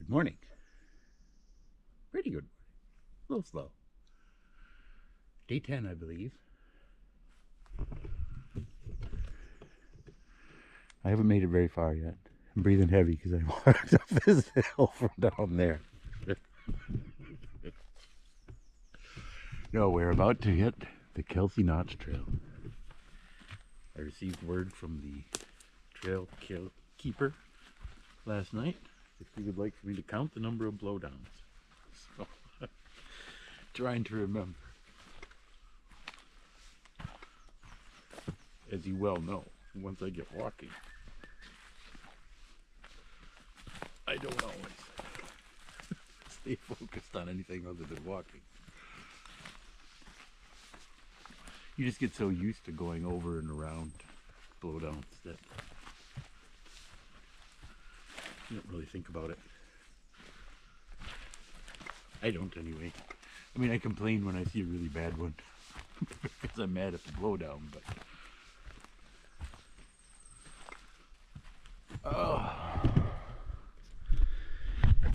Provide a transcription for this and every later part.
Good morning. Pretty good. A little slow. Day 10, I believe. I haven't made it very far yet. I'm breathing heavy because I walked up this hill from down there. No, we're about to hit the Kelsey Notch Trail. I received word from the trail keeper last night if he would like for me to count the number of blowdowns. So, trying to remember. As you well know, once I get walking, I don't always stay focused on anything other than walking. You just get so used to going over and around blowdowns that you don't really think about it. I don't anyway. I mean, I complain when I see a really bad one because I'm mad at the blowdown, but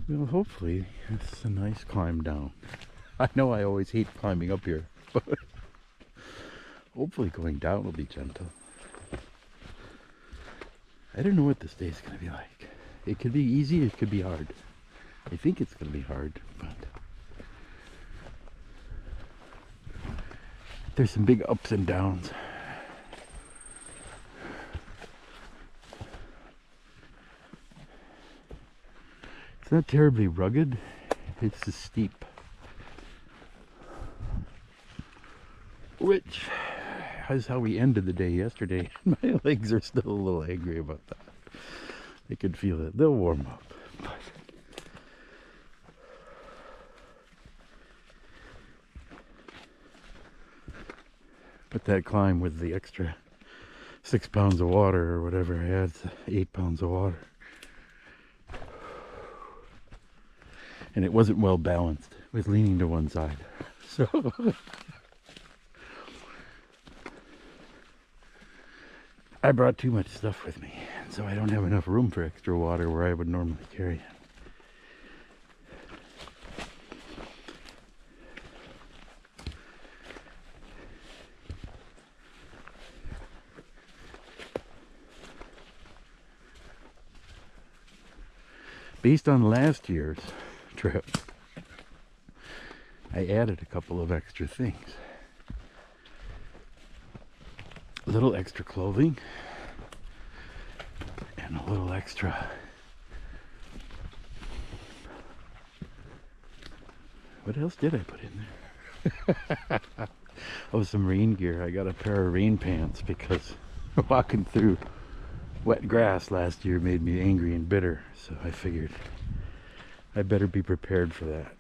well, hopefully it's a nice climb down. I know I always hate climbing up here, but hopefully going down will be gentle. I don't know what this day is going to be like. It could be easy, it could be hard. I think it's going to be hard, but there's some big ups and downs. It's not terribly rugged, it's just steep. Which is how we ended the day yesterday. My legs are still a little angry about that. I could feel it. They'll warm up. But that climb with the extra 6 pounds of water or whatever I had, 8 pounds of water. And it wasn't well balanced. It was leaning to one side. So I brought too much stuff with me, so I don't have enough room for extra water where I would normally carry it. Based on last year's trip, I added a couple of extra things. A little extra clothing and a little extra what else did I put in there? Oh, some rain gear. I got a pair of rain pants because walking through wet grass last year made me angry and bitter, so I figured I better be prepared for that.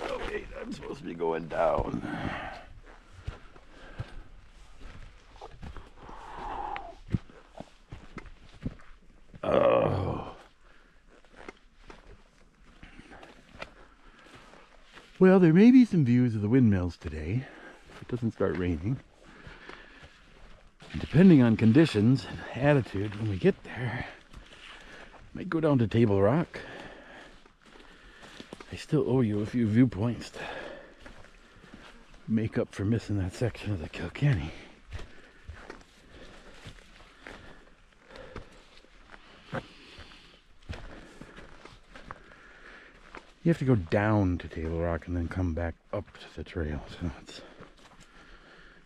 Oh wait, I'm supposed to be going down. Oh. Well, there may be some views of the windmills today if it doesn't start raining. And depending on conditions and attitude when we get there, might go down to Table Rock. I still owe you a few viewpoints to make up for missing that section of the Kilkenny. You have to go down to Table Rock and then come back up to the trail. So it's...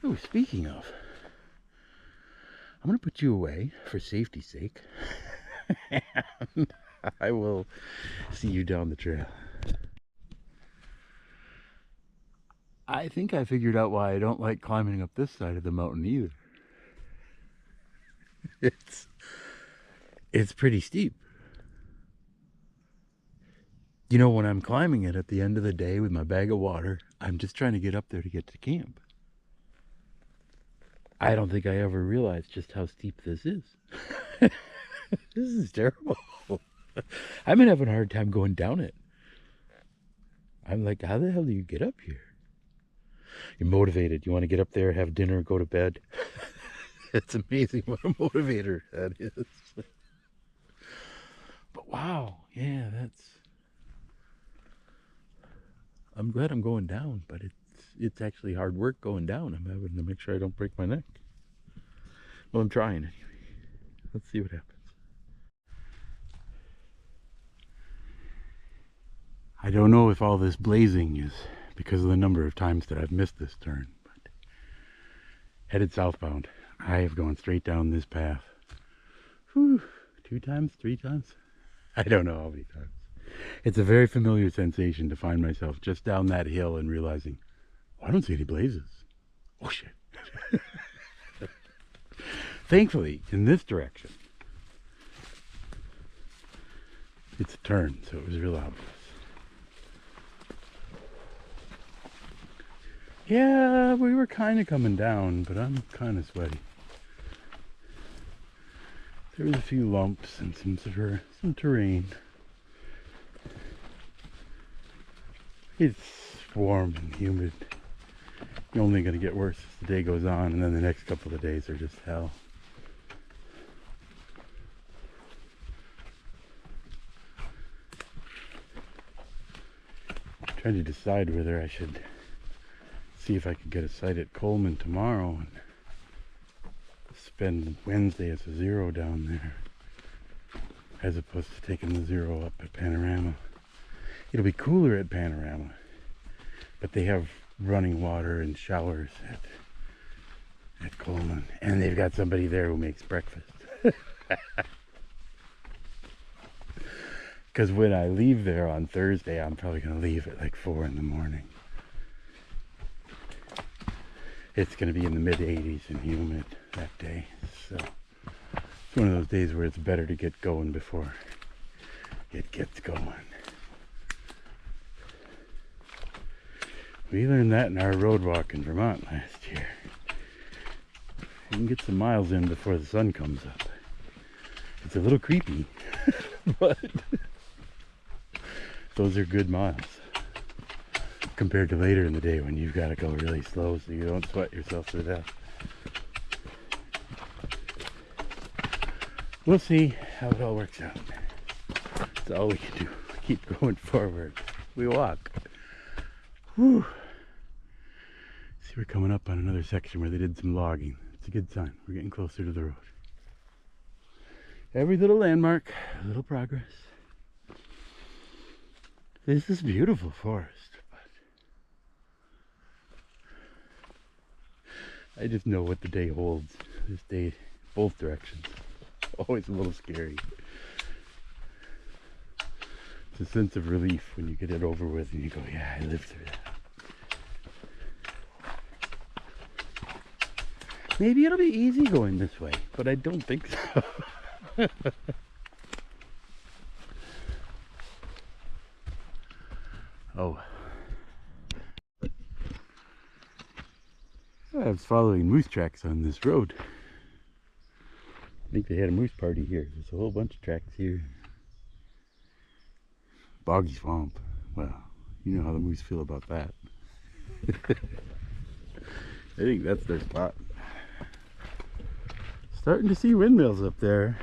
Oh, speaking of, I'm going to put you away for safety's sake. And I will see you down the trail. I think I figured out why I don't like climbing up this side of the mountain either. It's pretty steep. You know, when I'm climbing it at the end of the day with my bag of water, I'm just trying to get up there to get to camp. I don't think I ever realized just how steep this is. This is terrible. I've been having a hard time going down it. I'm like, how the hell do you get up here? You're motivated. You want to get up there, have dinner, go to bed. It's amazing what a motivator that is. But wow, yeah, I'm glad I'm going down, but it's actually hard work going down. I'm having to make sure I don't break my neck. Well, I'm trying anyway. Let's see what happens. I don't know if all this blazing is because of the number of times that I've missed this turn, but headed southbound. I have gone straight down this path. Whew, 2 times, 3 times? I don't know how many times. It's a very familiar sensation to find myself just down that hill and realizing, oh, I don't see any blazes. Oh shit. Thankfully, in this direction, it's a turn, so it was real obvious. Yeah, we were kind of coming down, but I'm kind of sweaty. There was a few lumps and some terrain. It's warm and humid. It's only going to get worse as the day goes on, and then the next couple of days are just hell. I'm trying to decide whether I should see if I could get a site at Coleman tomorrow and spend Wednesday as a 0 down there, as opposed to taking the 0 up at Panorama. It'll be cooler at Panorama, but they have running water and showers at Coleman, and they've got somebody there who makes breakfast. Because when I leave there on Thursday, I'm probably going to leave at like 4 in the morning. It's going to be in the mid-80s and humid that day, so it's one of those days where it's better to get going before it gets going. We learned that in our road walk in Vermont last year. You can get some miles in before the sun comes up. It's a little creepy, but those are good miles compared to later in the day when you've got to go really slow so you don't sweat yourself to death. We'll see how it all works out. That's all we can do. Keep going forward. We walk. Whew. See, we're coming up on another section where they did some logging. It's a good sign. We're getting closer to the road. Every little landmark, a little progress. This is beautiful forest, but I just know what the day holds. This day, both directions. Always a little scary. It's a sense of relief when you get it over with and you go, yeah, I lived through that. Maybe it'll be easy going this way, but I don't think so. Oh. I was following moose tracks on this road. I think they had a moose party here. There's a whole bunch of tracks here. Boggy swamp. Well, you know how the moose feel about that. I think that's their spot. Starting to see windmills up there.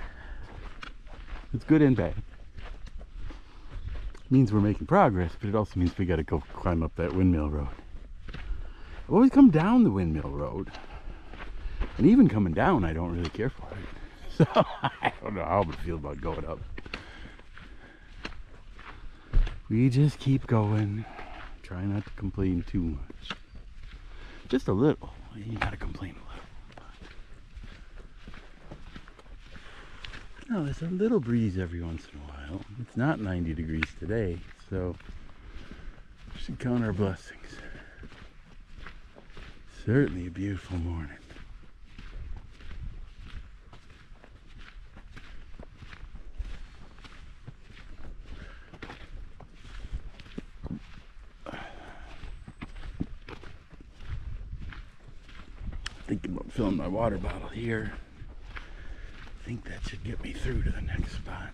It's good and bad. It means we're making progress, but it also means we gotta go climb up that windmill road. I've always come down the windmill road. And even coming down, I don't really care for it. So, I don't know how I would feel about going up. We just keep going. Try not to complain too much. Just a little. You gotta complain a little. No, there's a little breeze every once in a while. It's not 90 degrees today, so we should count our blessings. Certainly a beautiful morning. Thinking about filling my water bottle here. I think that should get me through to the next spot.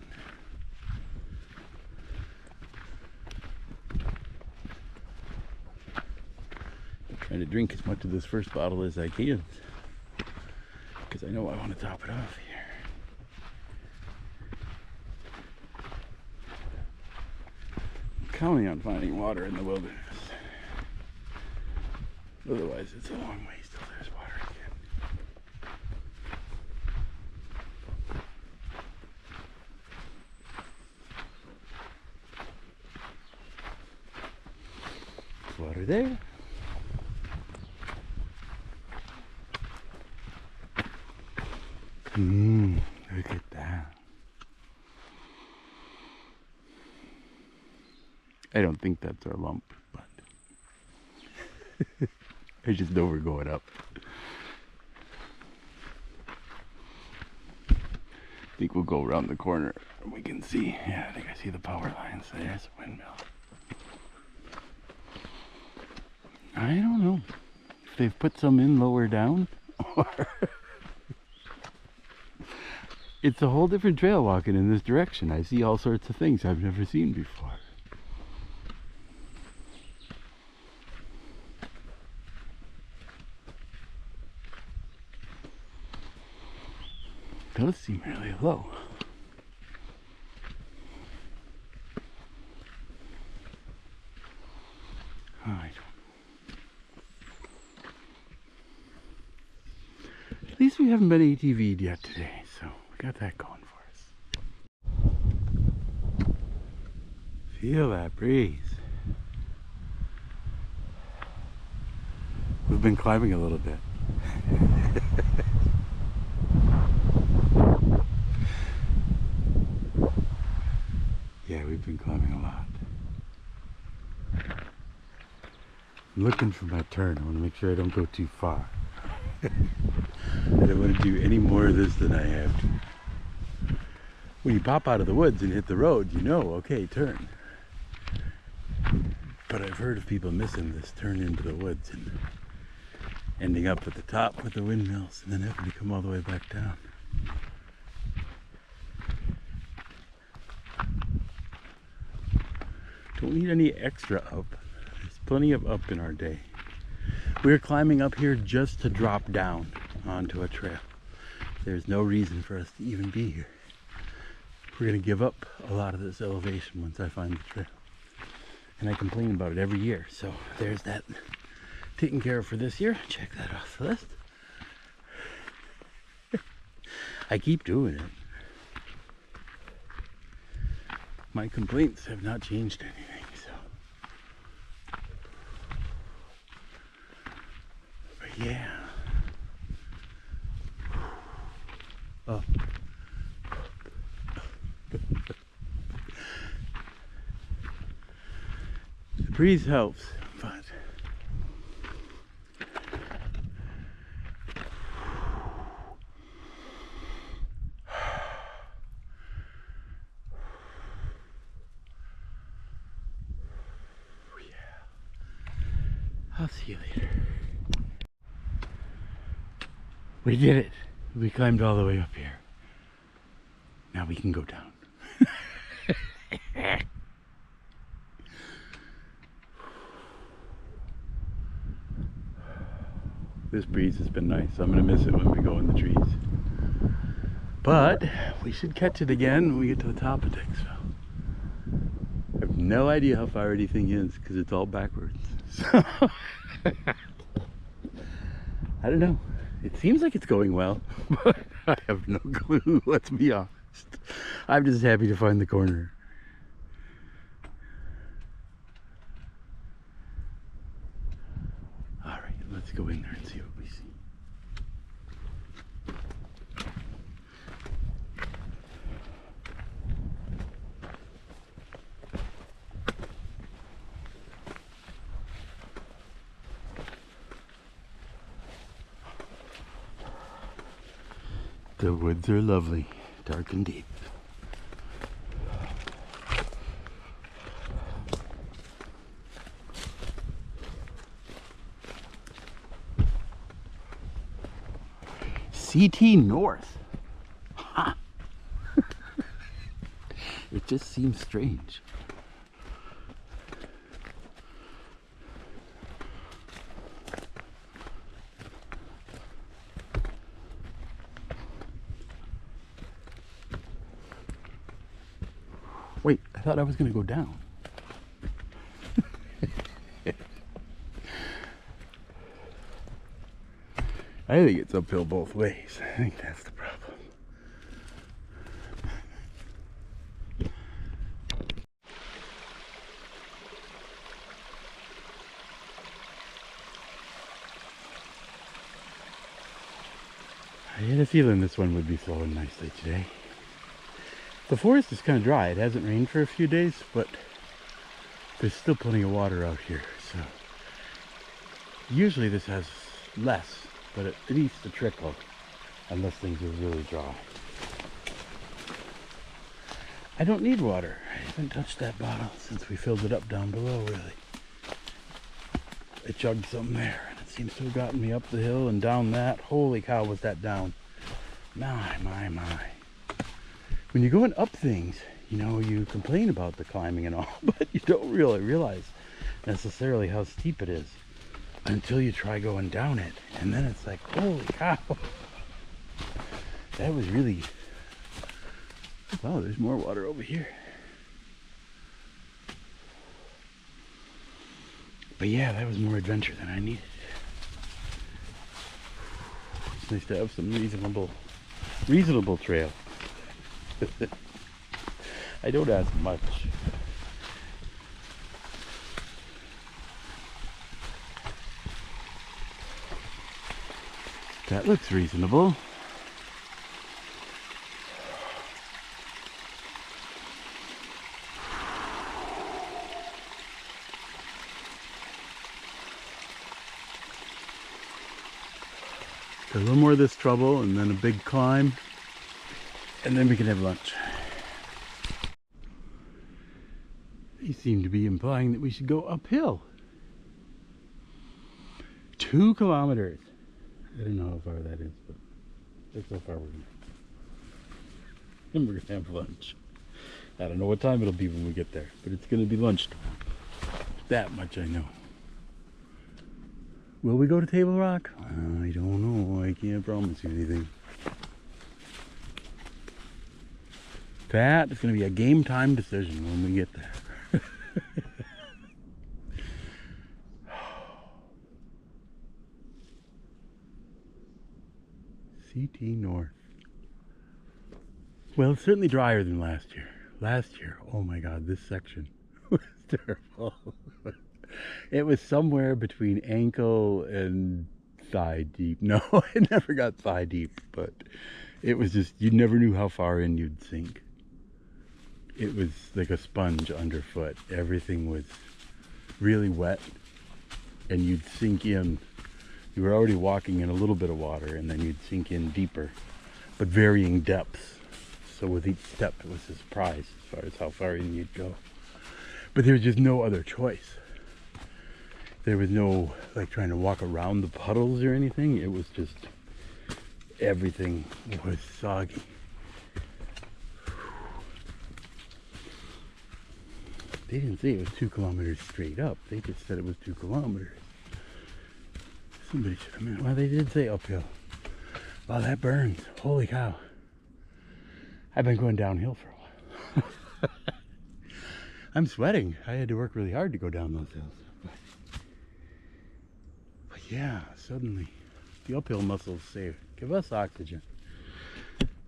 Trying to drink as much of this first bottle as I can, because I know I want to top it off here. I'm counting on finding water in the wilderness. Otherwise, it's a long ways till there's water again. Water there. Look at that. I don't think that's our lump, but I just know we're going up. I think we'll go around the corner and we can see. Yeah, I think I see the power lines. There's a windmill. I don't know if they've put some in lower down or it's a whole different trail walking in this direction. I see all sorts of things I've never seen before. Those seem really low. Alright. At least we haven't been ATV'd yet today, so we got that going for us. Feel that breeze. We've been climbing a little bit. Yeah, we've been climbing a lot. I'm looking for my turn. I want to make sure I don't go too far. I don't want to do any more of this than I have to. When you pop out of the woods and hit the road, you know, okay, turn. But I've heard of people missing this turn into the woods and ending up at the top with the windmills and then having to come all the way back down. Don't need any extra up. There's plenty of up in our day. We're climbing up here just to drop down onto a trail. There's no reason for us to even be here. We're gonna give up a lot of this elevation once I find the trail. And I complain about it every year. So there's that taken care of for this year. Check that off the list. I keep doing it. My complaints have not changed anything, so. But yeah. Oh. The breeze helps, but I'll see you later. We did it. We climbed all the way up here. Now we can go down. This breeze has been nice. I'm gonna miss it when we go in the trees. But we should catch it again when we get to the top of Dixville. I have no idea how far anything is because it's all backwards. So I don't know. It seems like it's going well, but I have no clue, let's be honest. I'm just happy to find the corner. Alright, let's go in there and see what we see. The woods are lovely, dark and deep. CT North. Huh. It just seems strange. I thought I was going to go down. I think it's uphill both ways. I think that's the problem. I had a feeling this one would be flowing nicely today. The forest is kind of dry. It hasn't rained for a few days, but there's still plenty of water out here. So usually this has less, but it needs to trickle unless things are really dry. I don't need water. I haven't touched that bottle since we filled it up down below, really. I chugged some there, and it seems to have gotten me up the hill and down that. Holy cow, was that down. My. When you're going up things, you know, you complain about the climbing and all, but you don't really realize necessarily how steep it is until you try going down it. And then it's like, holy cow. That was really... Oh, there's more water over here. But yeah, that was more adventure than I needed. It's nice to have some reasonable trail. I don't ask much. That looks reasonable. A little more of this trouble and then a big climb, and then we can have lunch. They seem to be implying that we should go uphill. 2 kilometers. I don't know how far that is, but that's how far we're going. And we're going to have lunch. I don't know what time it'll be when we get there, but it's going to be lunchtime. That much I know. Will we go to Table Rock? I don't know. I can't promise you anything. That is going to be a game time decision when we get there. CT North. Well, it's certainly drier than last year. Last year, oh my God, this section was terrible. It was somewhere between ankle and thigh deep. No, I never got thigh deep, but it was just, you never knew how far in you'd sink. It was like a sponge underfoot. Everything was really wet, and you'd sink in. You were already walking in a little bit of water, and then you'd sink in deeper, but varying depths. So with each step, it was a surprise as far as how far in you'd go. But there was just no other choice. There was no like trying to walk around the puddles or anything. It was just, everything was soggy. They didn't say it was 2 kilometers straight up. They just said it was 2 kilometers. Somebody should have meant, well, they did say uphill. Wow, that burns. Holy cow. I've been going downhill for a while. I'm sweating. I had to work really hard to go down those hills. But yeah, suddenly the uphill muscles say, give us oxygen.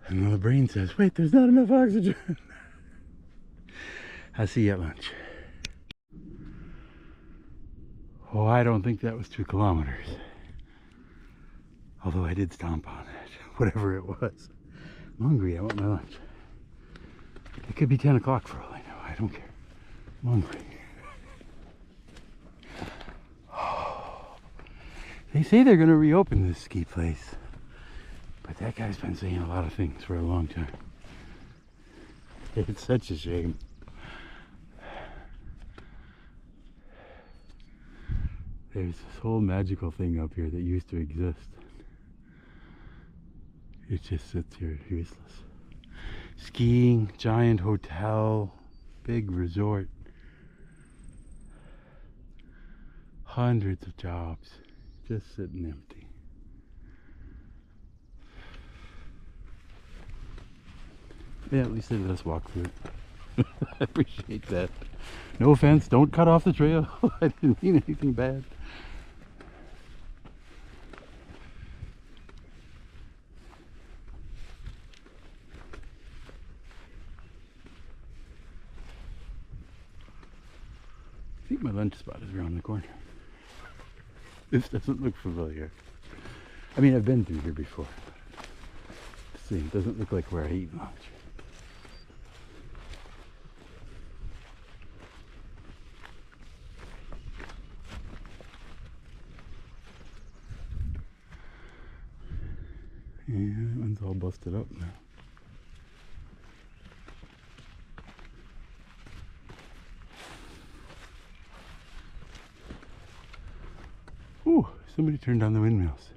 And then the brain says, wait, there's not enough oxygen. I'll see you at lunch. Oh, I don't think that was 2 kilometers. Although I did stomp on it, whatever it was. I'm hungry, I want my lunch. It could be 10 o'clock for all I know, I don't care. I'm hungry. They say they're going to reopen this ski place, but that guy's been saying a lot of things for a long time. It's such a shame. There's this whole magical thing up here that used to exist. It just sits here useless. Skiing, giant hotel, big resort. Hundreds of jobs just sitting empty. Yeah, at least they let us walk through it. I appreciate that. No offense, don't cut off the trail. I didn't mean anything bad. I think my lunch spot is around the corner. This doesn't look familiar. I mean, I've been through here before. Let's see, it doesn't look like where I eat lunch. Yeah, that one's all busted up now. Ooh, somebody turned on the windmills.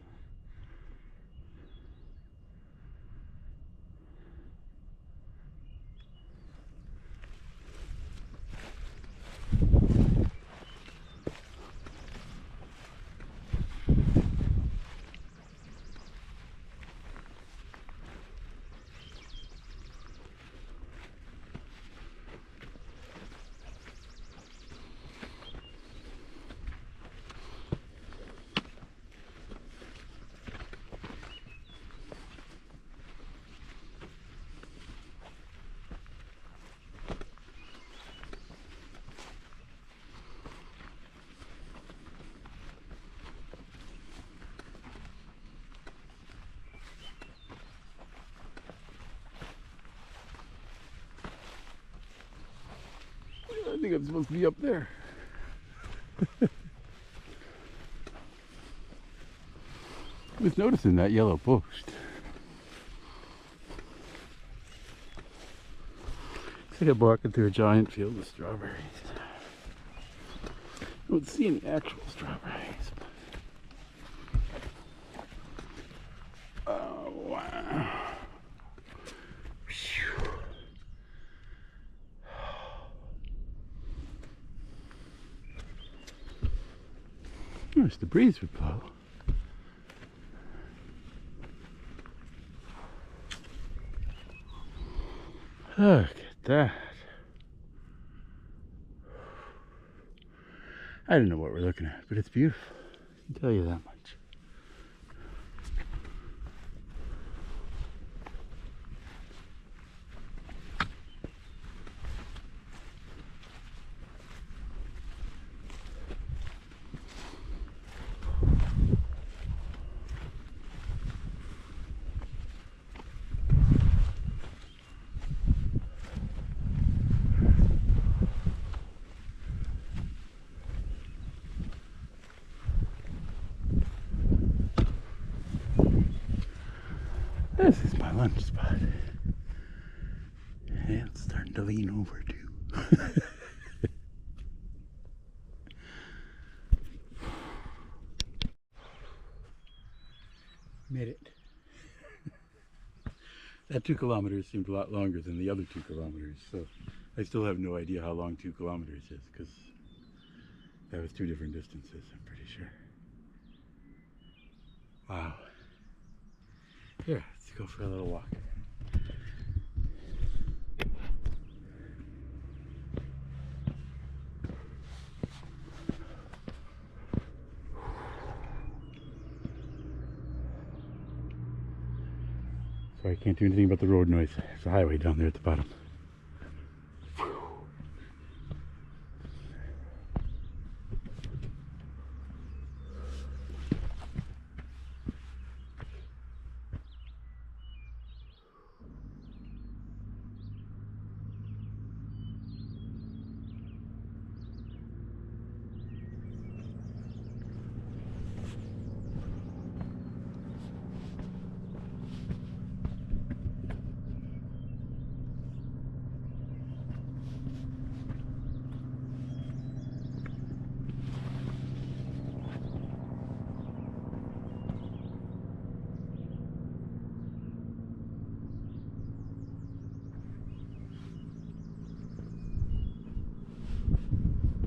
I think I'm supposed to be up there. I was noticing that yellow post. Looks like I'm walking through a giant field of strawberries. I don't see any actual strawberries. Oh, wow. I wish the breeze would blow. Look at that. I don't know what we're looking at, but it's beautiful. I can tell you that much. This is my lunch spot. And it's starting to lean over too. Made it. That 2 kilometers seemed a lot longer than the other 2 kilometers, so I still have no idea how long 2 kilometers is, because that was 2 different distances, I'm pretty sure. Wow. Here, let's go for a little walk. Sorry, I can't do anything about the road noise. There's a highway down there at the bottom.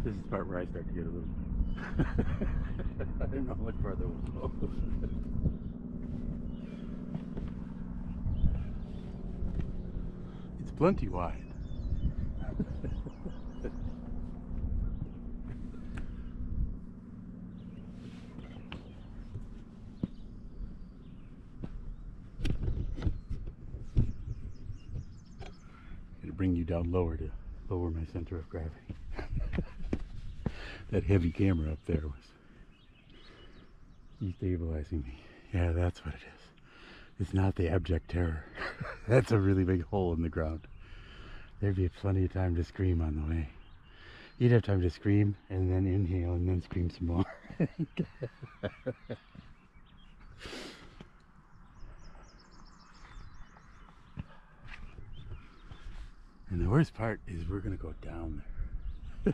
This is the part where I start to get a little I don't know how much farther we'll go. It's plenty wide. bring you down lower to lower my center of gravity. That heavy camera up there was destabilizing me. Yeah, that's what it is. It's not the abject terror. That's a really big hole in the ground. There'd be plenty of time to scream on the way. You'd have time to scream and then inhale and then scream some more. And the worst part is we're gonna go down there.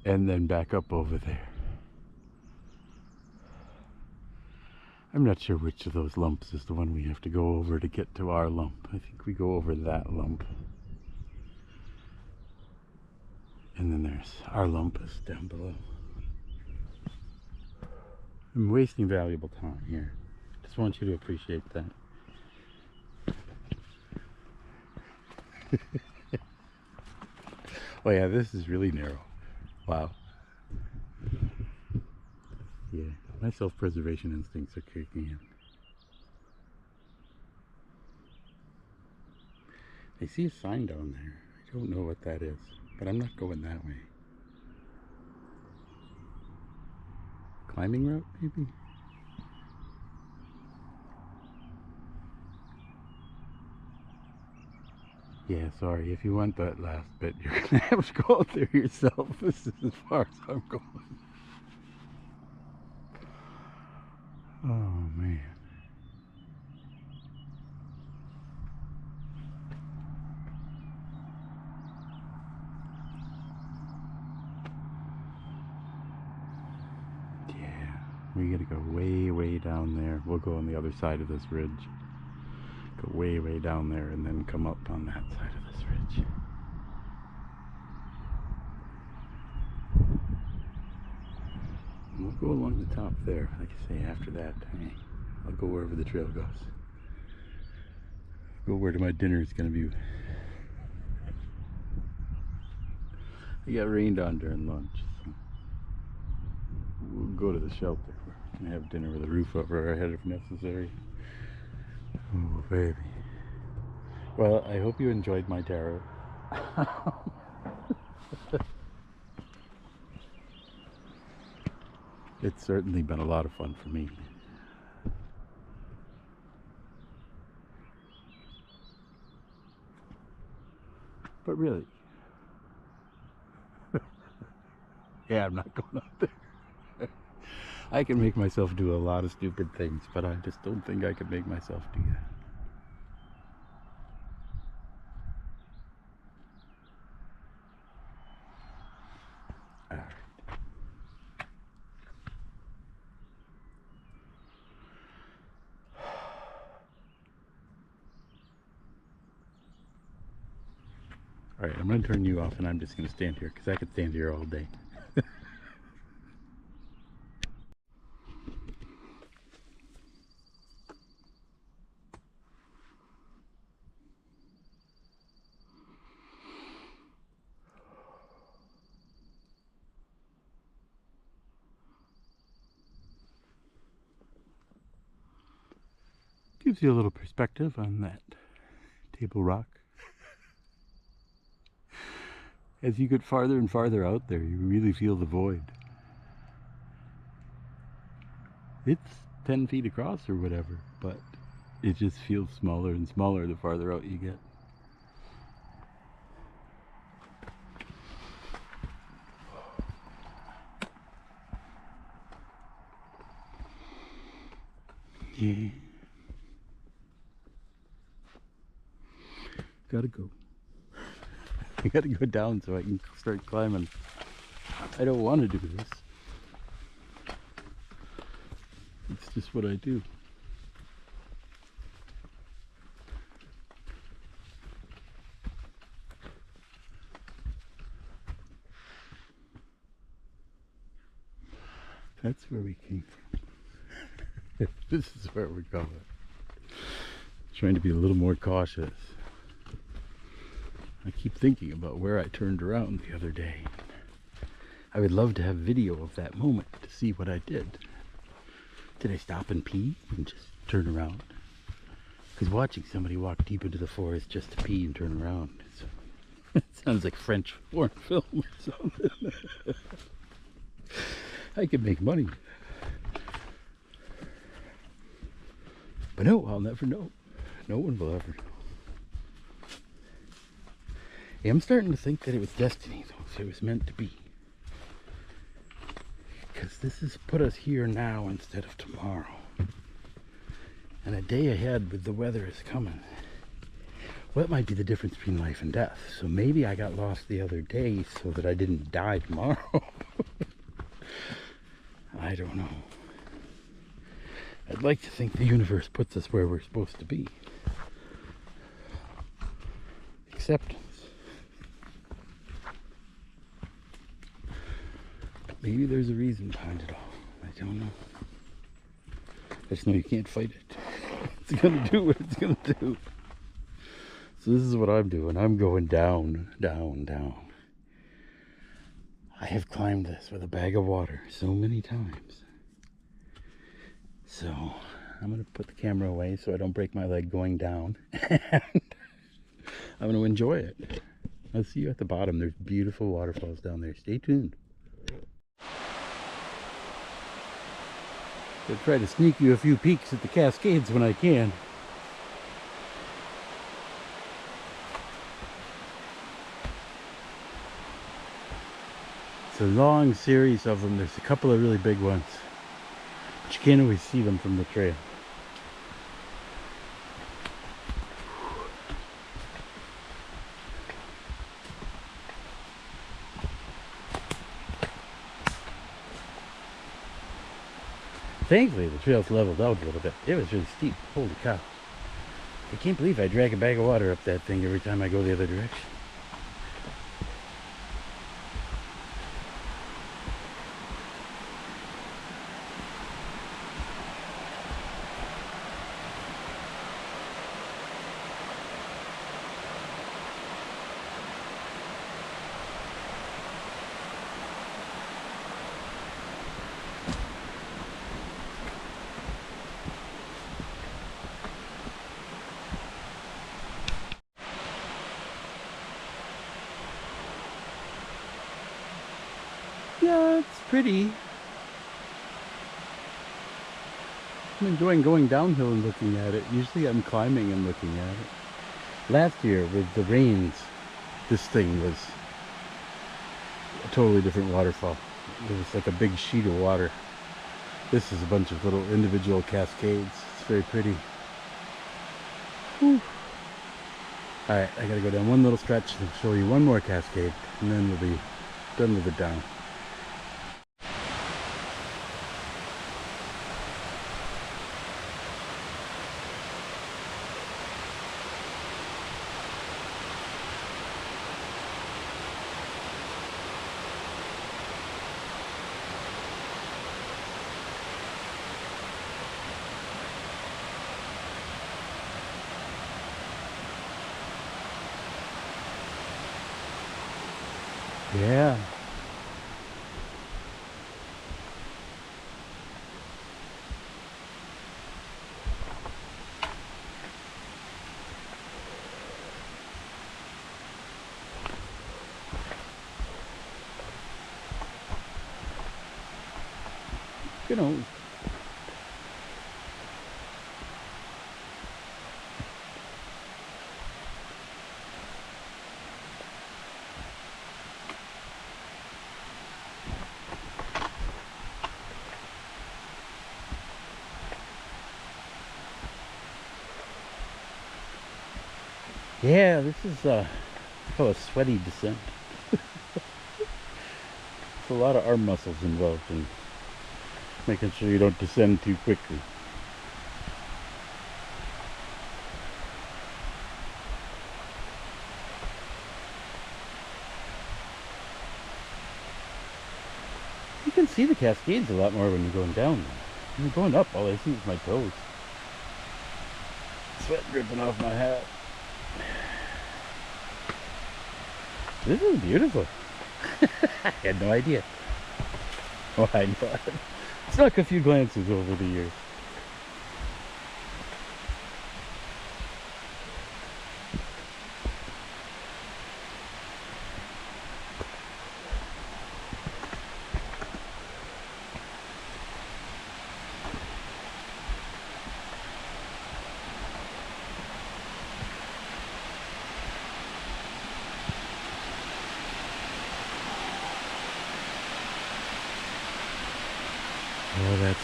And then back up over there. I'm not sure which of those lumps is the one we have to go over to get to our lump. I think we go over that lump. And then there's our lump is down below. I'm wasting valuable time here. Just want you to appreciate that. Oh yeah, this is really narrow. Wow. Yeah, my self-preservation instincts are kicking in. I see a sign down there. I don't know what that is, but I'm not going that way. Climbing route, maybe? Yeah, sorry, if you want that last bit, you're gonna have to go out there yourself. This is as far as I'm going. Oh, man. Yeah, we gotta go way, way down there. We'll go on the other side of this ridge. Go way, way down there and then come up on that side of this ridge. And we'll go along the top there. Like I say, after that, hey, I'll go wherever the trail goes. Go where my dinner is going to be. I got rained on during lunch, so we'll go to the shelter and have dinner with a roof over our head if necessary. Oh, baby. Well, I hope you enjoyed my tarot. It's certainly been a lot of fun for me. But really, yeah, I'm not going out there. I can make myself do a lot of stupid things, but I just don't think I can make myself do that. All right. All right, I'm going to turn you off and I'm just going to stand here because I could stand here all day. Gives you a little perspective on that Table Rock. As you get farther and farther out there, you really feel the void. It's 10 feet across or whatever, but it just feels smaller and smaller the farther out you get. Yeah. Gotta go. I gotta go down so I can start climbing. I don't want to do this. It's just what I do. That's where we came from. This is where we're going. Trying to be a little more cautious. I keep thinking about where I turned around the other day. I would love to have video of that moment to see what I did. Did I stop and pee and just turn around? Because watching somebody walk deep into the forest just to pee and turn around, it sounds like French foreign film or something. I could make money. But no, I'll never know. No one will ever know. Hey, I'm starting to think that it was destiny, though. So it was meant to be. Because this has put us here now instead of tomorrow. And a day ahead with the weather is coming. Well, it might be the difference between life and death. So maybe I got lost the other day so that I didn't die tomorrow. I don't know. I'd like to think the universe puts us where we're supposed to be. Acceptance. Maybe there's a reason behind it all. I don't know. I just know you can't fight it. It's gonna do what it's gonna do. So this is what I'm doing. I'm going down, down, down. I have climbed this with a bag of water so many times. So I'm gonna put the camera away so I don't break my leg going down. And I'm gonna enjoy it. I'll see you at the bottom. There's beautiful waterfalls down there. Stay tuned. I'll try to sneak you a few peeks at the Cascades when I can. It's a long series of them. There's a couple of really big ones, but you can't always see them from the trail. Thankfully, the trail's leveled out a little bit. It was really steep. Holy cow. I can't believe I drag a bag of water up that thing every time I go the other direction. Yeah, it's pretty. I'm enjoying going downhill and looking at it. Usually I'm climbing and looking at it. Last year with the rains, this thing was a totally different waterfall. It was like a big sheet of water. This is a bunch of little individual cascades. It's very pretty. Whew. Alright, I gotta go down one little stretch and show you one more cascade, and then we'll be done with it down. Yeah. You know, yeah, this is called a sweaty descent. There's a lot of arm muscles involved in making sure you don't descend too quickly. You can see the cascades a lot more when you're going down. When you're going up, all I see is my toes. Sweat dripping off my hat. This is beautiful. I had no idea. Oh, I know. Snuck a few glances over the years.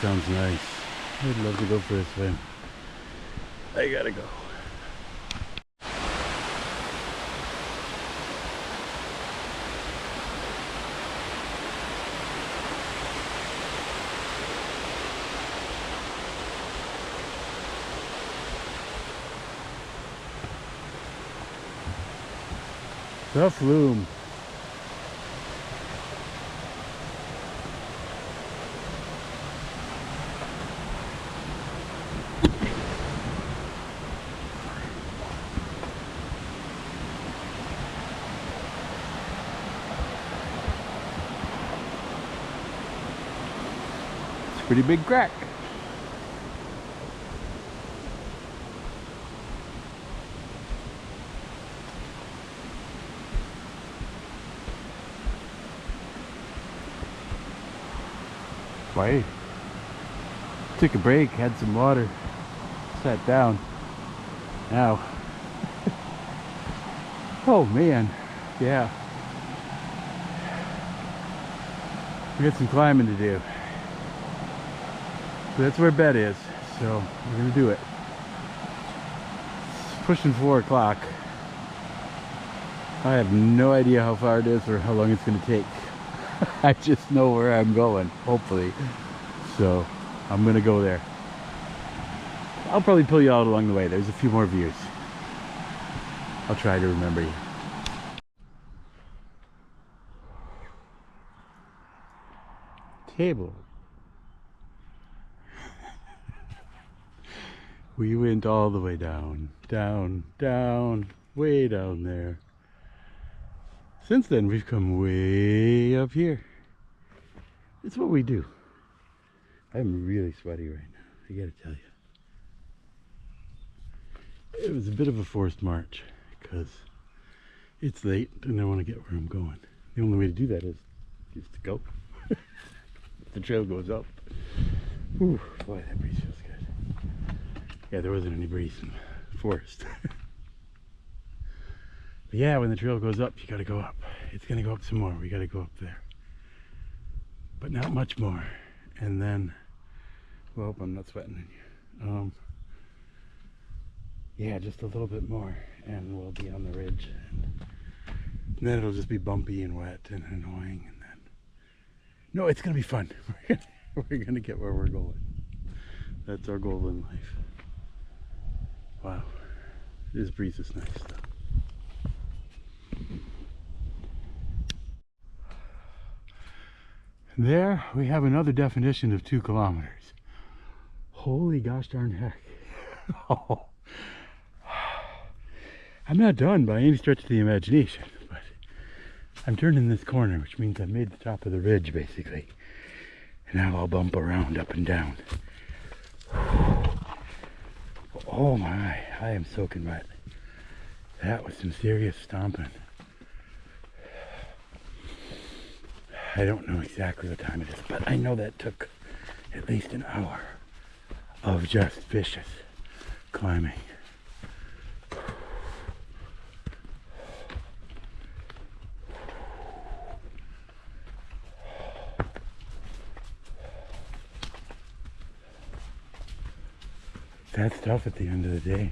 sounds nice. I'd love to go for a swim. I gotta go. The flume. It's a pretty big crack. Why? Took a break, had some water, sat down. Now, oh man, yeah. We got some climbing to do. So that's where bed is, so we're gonna do it. It's pushing 4 o'clock. I have no idea how far it is or how long it's gonna take. I just know where I'm going, hopefully. So I'm gonna go there. I'll probably pull you out along the way. There's a few more views. I'll try to remember you. Table. We went all the way down, down, down, way down there. Since then, we've come way up here. It's what we do. I'm really sweaty right now, I gotta tell you. It was a bit of a forced march because it's late and I want to get where I'm going. The only way to do that is just to go. The trail goes up. Ooh, boy, that breeze feels good. Yeah, there wasn't any breeze in the forest. But yeah, when the trail goes up, you gotta go up. It's gonna go up some more. We gotta go up there. But not much more. And then, well, I'm not sweating in you. Yeah, just a little bit more and we'll be on the ridge. And then it'll just be bumpy and wet and annoying. And then, no, it's gonna be fun. We're gonna get where we're going. That's our goal in life. Wow, this breeze is nice though. There we have another definition of 2 kilometers. Holy gosh darn heck. Oh. I'm not done by any stretch of the imagination, but I'm turning this corner, which means I've made the top of the ridge basically. And now I'll bump around up and down. Oh my, I am soaking wet. That was some serious stomping. I don't know exactly what time it is, but I know that took at least an hour of just vicious climbing. That's tough at the end of the day.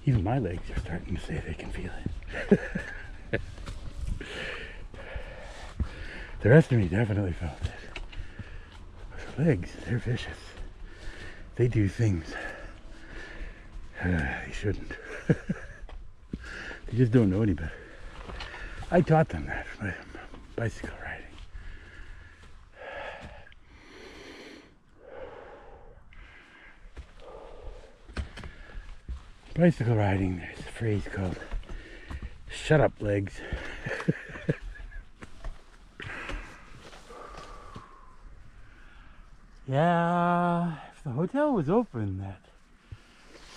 Even my legs are starting to say they can feel it. The rest of me definitely felt it. But the legs, they're vicious. They do things they shouldn't. They just don't know any better. I taught them that by bicycle riding. Bicycle riding, there's a phrase called "shut up legs." Yeah, if the hotel was open, that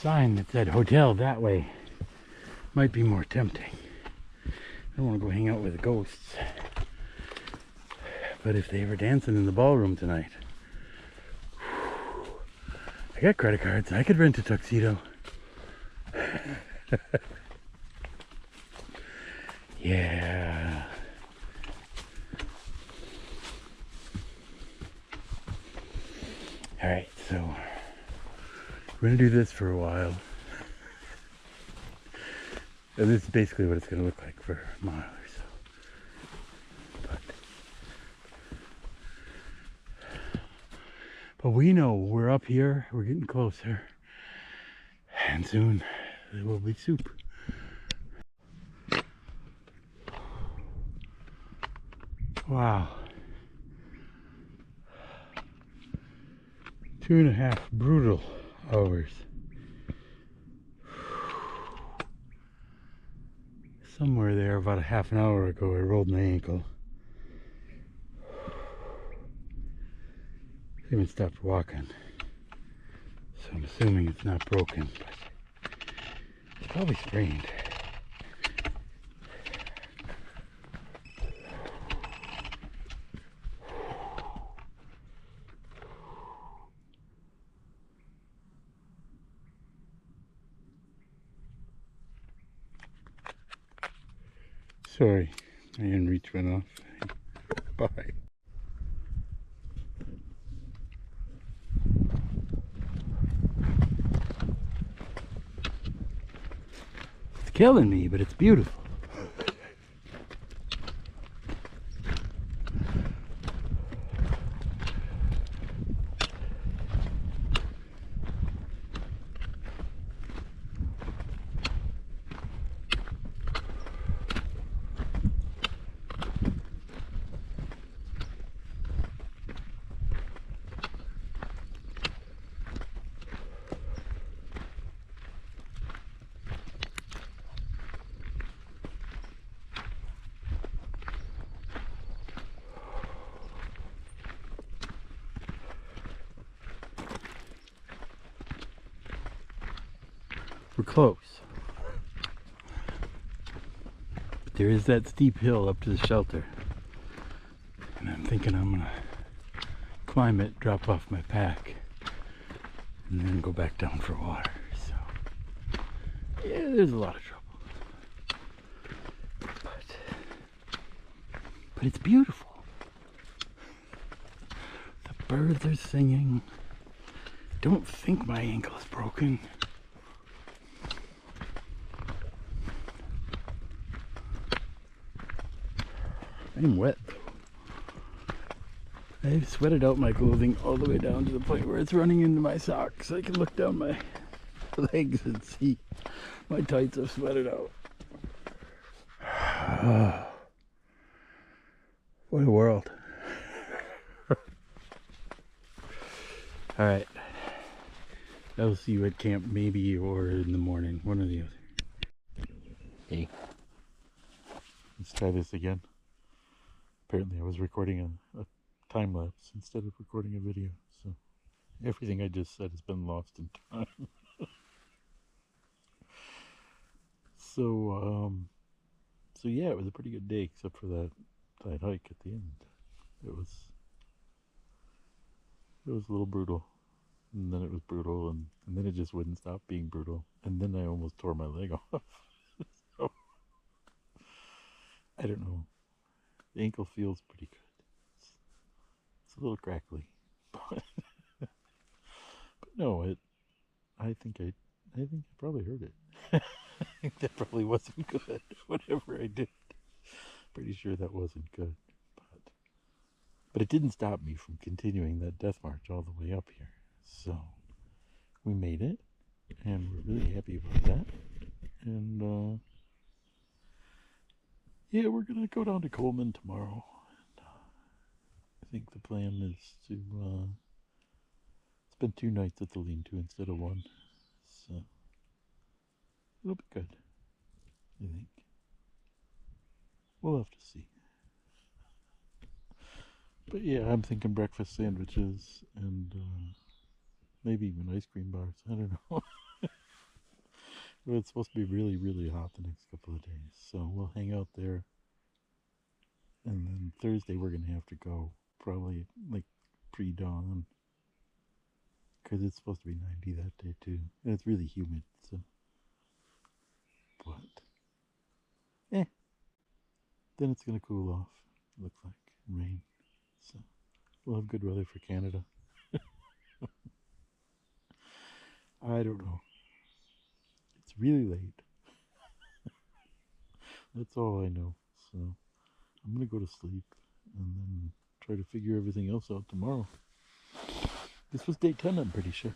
sign that said "hotel that way" might be more tempting. I don't want to go hang out with the ghosts. But if they were dancing in the ballroom tonight, I got credit cards. I could rent a tuxedo. Yeah. Alright, so we're gonna do this for a while. And this is basically what it's gonna look like for a mile or so. But we know we're up here, we're getting closer, and soon there will be soup. Wow. 2.5 brutal hours. Somewhere there about a half an hour ago I rolled my ankle. I even stopped walking. So I'm assuming it's not broken, but it's probably sprained. Sorry, my inReach went off. Bye. It's killing me, but it's beautiful. We're close. But there is that steep hill up to the shelter. And I'm thinking I'm gonna climb it, drop off my pack, and then go back down for water. So, yeah, there's a lot of trouble. But it's beautiful. The birds are singing. Don't think my ankle is broken. I'm wet though. I've sweated out my clothing all the way down to the point where it's running into my socks. I can look down my legs and see my tights have sweated out. What a world. Alright. I'll see you at camp maybe or in the morning. One or the other. Hey. Let's try this again. Apparently I was recording a time lapse instead of recording a video, so everything I just said has been lost in time. So yeah, it was a pretty good day except for that hike at the end. It was a little brutal, and then it was brutal, and then it just wouldn't stop being brutal, and then I almost tore my leg off. So, I don't know. The ankle feels pretty good. It's a little crackly, but no, I think I probably hurt it. I think that probably wasn't good. Whatever I did, pretty sure that wasn't good. But it didn't stop me from continuing that death march all the way up here. So we made it, and we're really happy about that. And yeah, we're gonna go down to Coleman tomorrow. And, I think the plan is to spend 2 nights at the lean-to instead of 1. So it'll be good, I think. We'll have to see. But yeah, I'm thinking breakfast sandwiches and maybe even ice cream bars. I don't know. It's supposed to be really, really hot the next couple of days. So we'll hang out there. And then Thursday we're going to have to go probably like pre-dawn. Because it's supposed to be 90 that day too. And it's really humid, so. But, then it's going to cool off, looks like, and rain. So, we'll have good weather for Canada. I don't know. It's really late. That's all I know. So, I'm going to go to sleep and then try to figure everything else out tomorrow. This was day 10, I'm pretty sure.